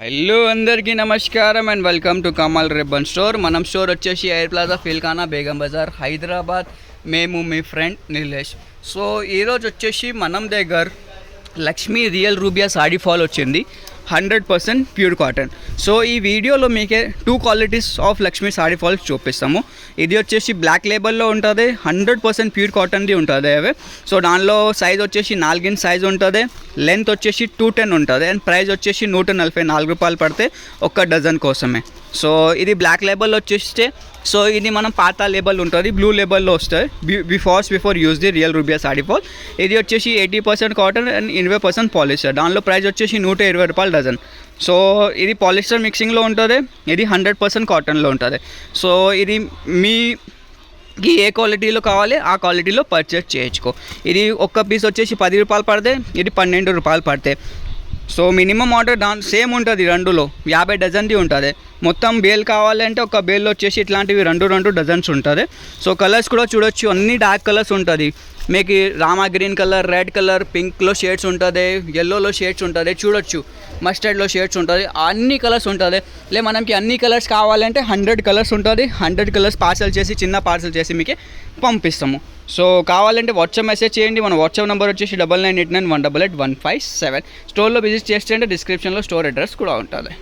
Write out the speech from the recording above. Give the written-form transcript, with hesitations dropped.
Hello అందరికీ నమస్కారం and welcome to Kamal ribbon store. మనం స్టోర్ వచ్చేసి ఎయిర్ ప్లాజా ఫిల్ఖానా బేగం బజార్ హైదరాబాద్. మేము మీ ఫ్రెండ్ నిలేష్. సో ఈరోజు వచ్చేసి మనం దగ్గర Lakshmi real rubia sari fall వచ్చింది, 100% ప్యూర్ కాటన్. సో ఈ వీడియోలో మీకే 2 qualities of Lakshmi sari falls చూపిస్తాము. ఇది వచ్చేసి బ్లాక్ లేబుల్లో ఉంటుంది, 100% ప్యూర్ కాటన్ది ఉంటుంది అవి. సో దానిలో సైజ్ వచ్చేసి 4 ఇంచ్ సైజ్ ఉంటుంది, లెంత్ వచ్చేసి 210 ఉంటుంది అండ్ ప్రైస్ వచ్చేసి 144 రూపాయలు పడితే ఒక్క డజన్ కోసమే. సో ఇది బ్లాక్ లేబుల్లో వచ్చేస్తే, సో ఇది మనం పాత లేబుల్ ఉంటుంది, బ్లూ లేబుల్లో వస్తుంది. Before use the real rubia sari fall. ఇది వచ్చేసి 80% కాటన్ అండ్ 20% పాలిస్టర్. దానిలో ప్రైస్ వచ్చేసి 120 రూపాయలు డజన్. సో ఇది పాలిస్టర్ మిక్సింగ్లో ఉంటుంది, ఇది 100% కాటన్లో ఉంటుంది. సో ఇది మీ ఏ క్వాలిటీలో కావాలి ఆ క్వాలిటీలో పర్చేస్ చేయించుకో. ఇది ఒక్క పీస్ వచ్చేసి 10 రూపాయలు పడితే, ఇది 12 రూపాయలు పడతాయి. సో మినిమం ఆర్డర్ సేమ్ ఉంటుంది, రెండులో 50 డజన్ది ఉంటుంది. మొత్తం బేల్ కావాలంటే ఒక బేల్లో వచ్చేసి ఇట్లాంటివి 2 డజన్స్ ఉంటుంది. సో కలర్స్ కూడా చూడొచ్చు, అన్ని డార్క్ కలర్స్ ఉంటుంది. మీకు Rama green colour, red colour, పింక్లో షేడ్స్ ఉంటుంది, ఎల్లోలో షేడ్స్ ఉంటుంది, చూడొచ్చు మస్టర్డ్లో షేడ్స్ ఉంటుంది, అన్ని కలర్స్ ఉంటుంది. మనకి అన్ని కలర్స్ కావాలంటే 100 కలర్స్ ఉంటుంది. 100 కలర్స్ పార్సల్ చేసి, చిన్న పార్సల్ చేసి మీకు పంపిస్తాము. సో కావాలంటే వాట్సాప్ మెసేజ్ చేయండి. మన వాట్సాప్ నెంబర్ వచ్చేసి 9989188157. స్టోర్లో విజిట్ చేస్తే డిస్క్రిప్షన్లో స్టోర్ అడ్రస్ కూడా ఉంటుంది.